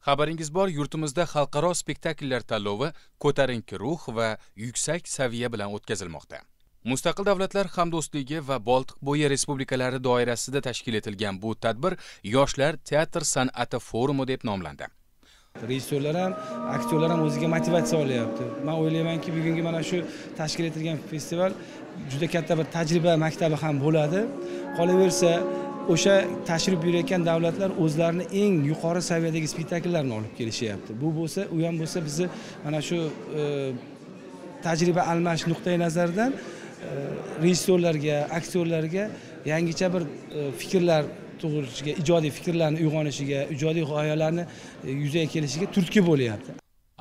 Xabaringiz bor, yurtimizda xalqaro spektakllar tanlovi ko'tarinki ruh va yuksak saviya bilan o'tkazilmoqda. Mustaqil davlatlar hamdo'stligi va Boltiqbo'yi respublikalari doirasida tashkil etilgan bu tadbir Yoshlar teatr san'ati forumi deb nomlandi. Rejissyorlar ham, aktyorlar ham o'ziga motivatsiya olyapti. Men o'ylaymanki, bugungi mana shu tashkil etilgan festival juda katta bir tajriba maktabi ham bo'ladi. Qolaversa, o'sha tashrif buyurayotgan davlatlar o'zlarini eng yuqori saviyadagi spektakllarni olib kelishyapti. Bu bo'lsa, u ham bo'lsa bizni mana shu tajriba almash nuqtai nazaridan rejissyorlarga, aktyorlarga yangicha bir fikrlar tug'ilishiga, ijodiy fikrlarning uyg'onishiga, ijodiy g'oyalarni yuzaga kelishiga turtki bo'lyapti.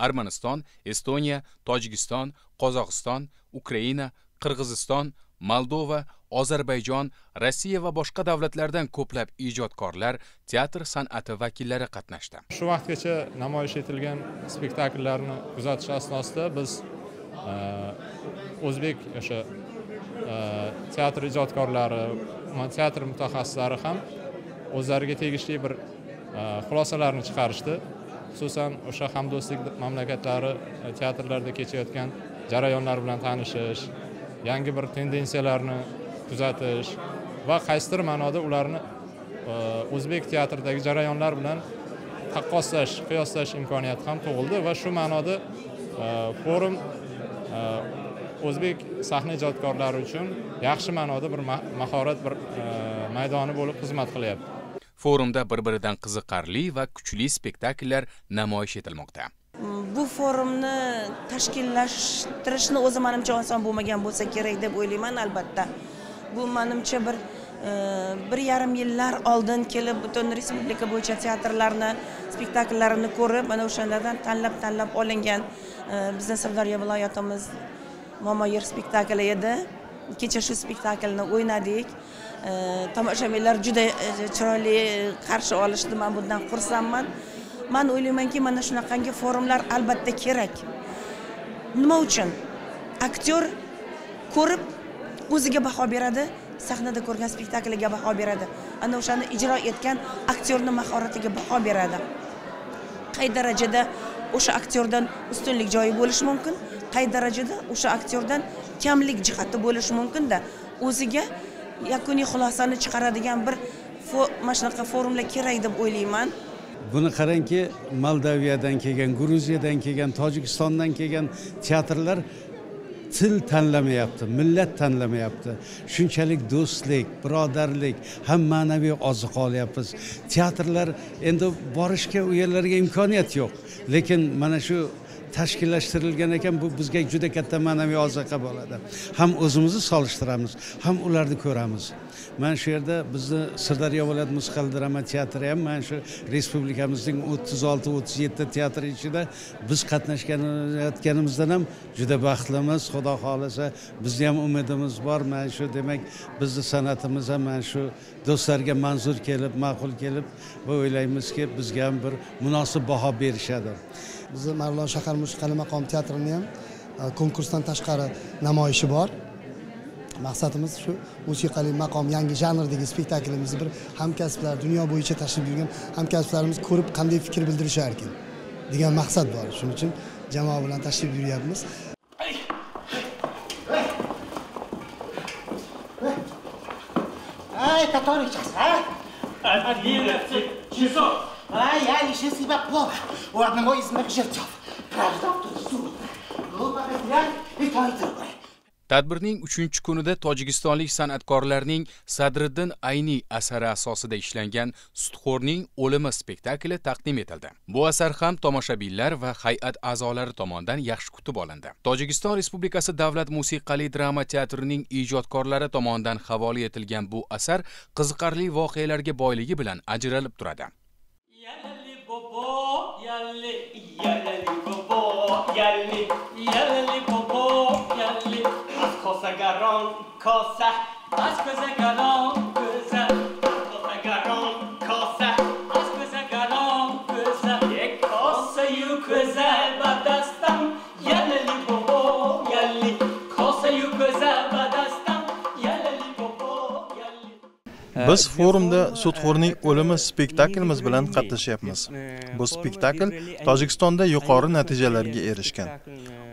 Armaniston, Estoniya, Tojikiston, Qozog'iston, Ukraina, Qirg'iziston, Moldova, Ozarbayjon, Rossiya va boshqa davlatlardan ko'plab ijodkorlar, teatr san'ati vakillari qatnashdi. Shu vaqtgacha namoyish etilgan spektakllarni kuzatish asnosida biz o'zbek o'sha teatr ijodkorlari, teatr mutaxassislari ham o'zlariga tegishli bir xulosalarni chiqarishdi. Xususan, o'sha hamdo'stlik mamlakatlari teatrlarida kechayotgan jarayonlar bilan tanishish, yangi bir tendensiyalarni kuzatish va qaysidir ma'noda ularni o'zbek teatridagi jarayonlar bilan taqqoslash, qiyoslash imkoniyati ham tug'ildi va shu ma'noda forum o'zbek sahna ijodkorlari uchun yaxshi ma'noda bir mahorat bir maydoni bo'lib xizmat qilyapti. Forumda bir-biridan qiziqarli va kuchli spektakllar namoyish etilmoqda. Bu forumni tashkillashtirishni o'zi menimcha oson bo'lmagan bo'lsa kerak deb o'ylayman, albatta. Bu menimcha bir 1,5 yillar oldin kelib butun respublika bo'yicha teatrlarni spektaklarini ko'rib, mana o'shanlardan tanlab olingan bizning Sirdaryo viloyatimiz Momoyer spektakli edi. Kecha shu spektaklni o'ynadik. Tomoshabinlar juda chiroyli qarshi olishdi. Men bundan xursandman. Men o'ylaymanki, mana shunaqangi forumlar albatta kerak. Nima uchun? Aktyor ko'rib o'ziga baho beradi, sahnada ko'rgan spektakliga baho beradi. Ana o'shani ijro etgan aktyorning mahoratiga baho beradi. Qay darajada o'sha aktyordan ustunlik joyi bo'lishi mumkin, qay darajada o'sha aktyordan kamlik jihati bo'lishi mumkin-da, o'ziga yakuniy xulosani chiqaradigan bir mana shunaqa forumlar kerak deb o'ylayman. Buni qarangki, Moldaviyadan kelgan, Gruziyadan kelgan, Tojikistondan kelgan teatrlar til tanlamayapti, millat tanlamayapti. Shunchalik do'stlik, birodarlik, ham ma'naviy oziqa olyapmiz. Teatrlar endi borishga u yerlarga imkoniyat yo'q. Lekin mana shu tashkillashtirilgan ekan, bu bizga juda katta ma'naviy oziqa bo'ladi. Ham o'zimizni solishtiramiz, ham ularni ko'ramiz. Men shu yerda bizni Sirdaryo viloyat musiqal drama teatri ham mana shu respublikamizning 36-37 teatri ichida biz qatnashganimizdan ham juda baxtlimiz. Xudo xolasa, bizni ham umidimiz bor. Mana shu demak, bizni san'atimiz ham mana shu do'stlarga manzur kelib, ma'qul kelib va o'ylaymizki, bizga ham bir munosib baho berishadi. Bizni Marg'ilon shahar musiqali maqom teatrining ham konkursdan tashqari namoyishi bor. Maqsadimiz shu musiqali maqom yangi janrdagi spektaklimizni bir hamkasblar, dunyo bo'yicha tashrif buyurgan hamkasblarimiz ko'rib qanday fikr bildirishar ekan degan maqsad bor. Shuning uchun jamoa bilan tashrif buyuryapmiz. Ай, который час, а? 11 часов. Я лишил себя плохо у одного из моих жильцов. Правда, в ту сторону. Глупо потерять и то, и другое. Tadbirning 3-kunida tojikistonlik san'atkorlarning Sadriddin Ayni asari asosida ishlangan Sutxo'rning o'limi spektakli taqdim etildi. Bu asar ham tomoshabinlar va hay'at a'zolari tomonidan yaxshi kutib olindi. Tojikiston Respublikasi Davlat musiqali drama teatrining ijodkorlari tomonidan havola etilgan bu asar qiziqarli voqealarga boyligi bilan ajralib turadi. Kosagarron kosa, az kosagarron kosa, kosagarron kosa, az kosagarron kosa, ek kosa yu kosa badastam, yalali bobo yalli, kosa yu kosa badastam, yalali bobo yalli. Biz forumda Sudxo'rning o'limi spektaklimiz bilan qatnashyapmiz. Bu spektakl Tojikistonda yuqori natijalarga erishgan.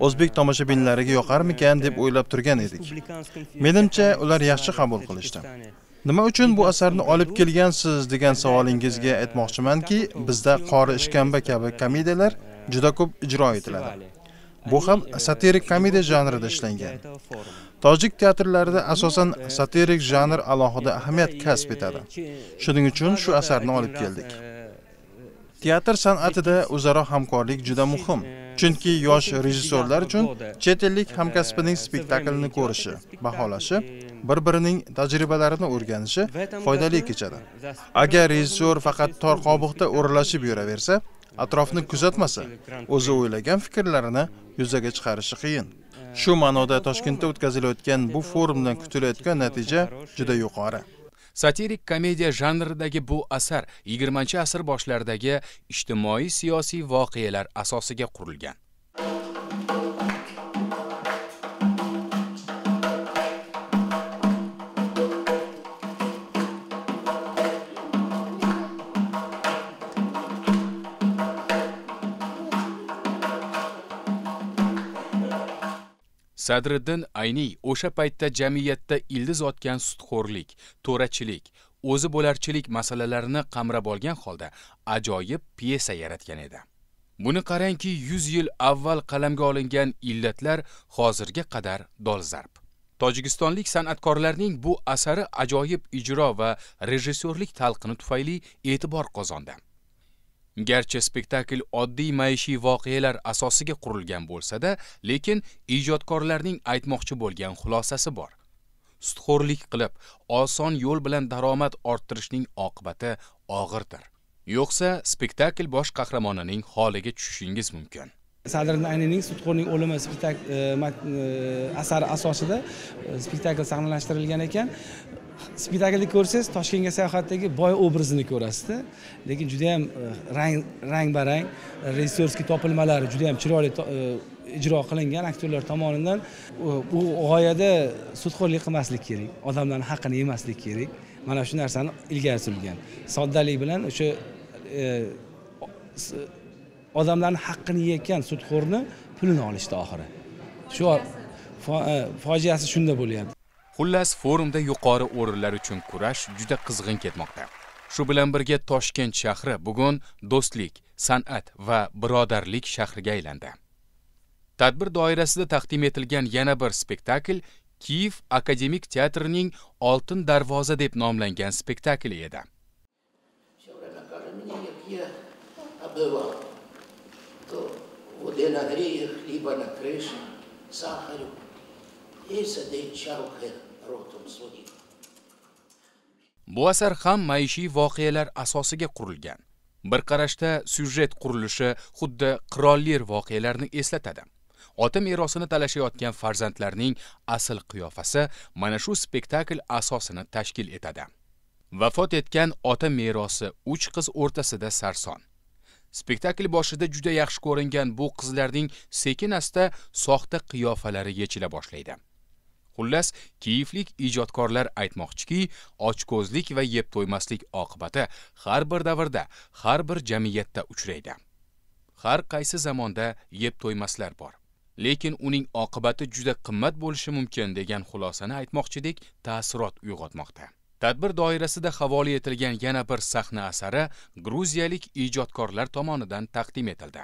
O'zbek tomoshabinlariga yoqarmikan deb o'ylab turgan edik. Menimcha, ular yaxshi qabul qilishdi. Nima uchun bu asarni olib kelgansiz degan savolingizga aytmoqchimanki, bizda Qori ishkamba kabi komediyalar juda ko'p ijro etiladi. Bu ham satirik komediya janrida ishlangan. Tojik teatrlarida asosan satirik janr alohida ahamiyat kasb etadi. Shuning uchun shu asarni olib keldik. Teatr san'atida o'zaro hamkorlik juda muhim. Chunki yosh rejissyorlar uchun chet ellik hamkasbining spektaklini ko'rishi, baholashi, bir-birining tajribalarini o'rganishi foydali kechadi. Agar rejissyor faqat tor qobiqda o'ralashib yuraversa, atrofni kuzatmasa, o'zi o'ylagan fikrlarini yuzaga chiqarishi qiyin. Shu ma'noda Toshkentda o'tkazilayotgan bu forumdan kutilayotgan natija juda yuqori. Satirik komediya janridagi bu asar 20-asr boshlaridagi ijtimoiy-siyosiy voqealar asosiga qurilgan. Sadriddin Ayni o'sha paytda jamiyatda ildiz otgan sudxo'rlik, to'rachilik, o'zi bo'larchilik masalalarini qamrab olgan holda ajoyib pyesa yaratgan edi. Buni qarangki, 100 yil avval qalamga olingan illatlar hozirga qadar dolzarb. Tojikistonlik san'atkorlarning bu asari ajoyib ijro va rejissyorlik talqini tufayli e'tibor qozondi. Garchi spektakl oddiy maishiy voqealar asosiga qurilgan bo'lsa-da, lekin ijodkorlarning aytmoqchi bo'lgan xulosasi bor. Sudxo'rlik qilib, oson yo'l bilan daromad orttirishning oqibati og'irdir. Yo'qsa, spektakl bosh qahramonining holiga tushishingiz mumkin. Sadriddin Aynining Sudxo'rning o'limi asari asosida spektakl sahnalashtirilgan ekan. Spektaklni ko'rsangiz, Toshkentga sayohatdagi boy obrazini ko'rasiz-da. Lekin juda ham rang-barang, rejissyorskiy topilmalari juda ham chiroyli ijro qilingan aktyorlar tomonidan. Bu g'oyada sudxo'rlik qilmaslik kerak, odamlarning haqqini yemaslik kerak. Mana shu narsani ilgari surilgan. Soddalik bilan o'sha odamlarning haqqini yeyotgan sudxo'rni pulini olishdi oxiri. Shu fojiasi shunda bo'lyapti. Xullas, forumda yuqori o'rinlar uchun kurash juda qizg'in ketmoqda. Shu bilan birga Toshkent shahri bugun do'stlik, san'at va birodarlik shahriga aylandi. Tadbir doirasida taqdim etilgan yana bir spektakl Kiyev akademik teatrining Oltin darvoza deb nomlangan spektakli edi. Bu asar ham maishiy voqealar asosiga qurilgan. Bir qarashda syujet qurilishi xuddi qirollik voqealarini eslatadi. Ota merosini talashayotgan farzandlarning asl qiyofasi mana shu spektakl asosini tashkil etadi. Vafot etgan ota merosi 3 qiz o'rtasida sarson. Spektakl boshida juda yaxshi ko'ringan bu qizlarning sekin-asta soxta qiyofalari yechila boshlaydi. Xullas, kiyevlik ijodkorlar aytmoqchiki, ochko'zlik va yeb to'ymaslik oqibati har bir davrda, har bir jamiyatda uchraydi. Har qaysi zamonda yeb to'ymaslar bor. Lekin uning oqibati juda qimmat bo'lishi mumkin degan xulosani aytmoqchidek ta'sirot uyg'otmoqda. Tadbir doirasida havola etilgan yana bir sahna asari gruziyalik ijodkorlar tomonidan taqdim etildi.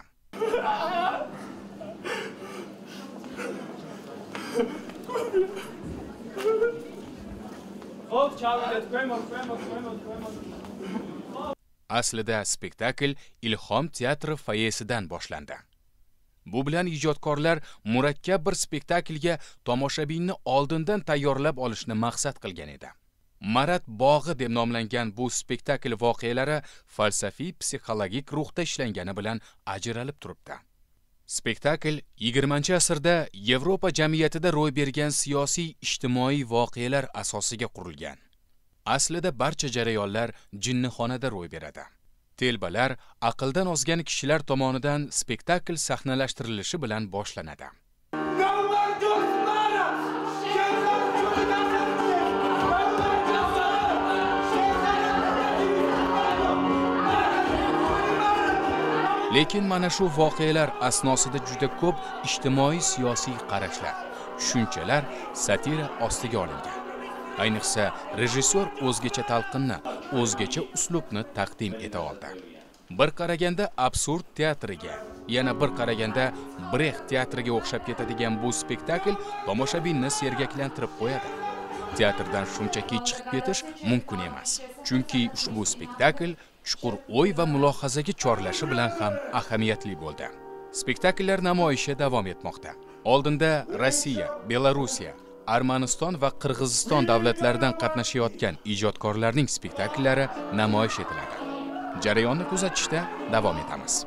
Aslida spektakl Ilhom teatri foyesidan boshlandi. Bu bilan ijodkorlar murakkab bir spektaklga tomoshabinni oldindan tayyorlab olishni maqsad qilgan edi. Marat bog'i deb nomlangan bu spektakl voqealari falsafiy psixologik ruhda ishlangani bilan ajralib turibdi. Spektakl 20-asrda Yevropa jamiyatida ro'y bergan siyosiy ijtimoiy voqealar asosiga qurilgan. Aslida barcha jarayonlar jinnixonada ro'y beradi. Telbalar aqldan ozgan kishilar tomonidan spektakl sahnalashtirilishi bilan boshlanadi. Lekin mana shu voqealar asnosida juda ko'p ijtimoiy siyosiy qarashlar, tushunchalar satira ostiga olingan. Ayniqsa rejissyor o'zgacha talqinni, o'zgacha uslubni taqdim eta oldi. Bir qaraganda absurd teatriga, yana bir qaraganda Brecht teatriga o'xshab ketadigan bu spektakl tomoshabinni sergaklantirib qo'yadi. Teatrdan shunchaki chiqib ketish mumkin emas. Chunki ushbu spektakl chuqur o'y va mulohazaga chorlashi bilan ham ahamiyatli bo'ldi. Spektakllar namoyishi davom etmoqda. Oldinda Rossiya, Belorussiya, Armaniston va Qirg'iziston davlatlaridan qatnashayotgan ijodkorlarning spektakllari namoyish etiladi. Jarayonni kuzatishda davom etamiz.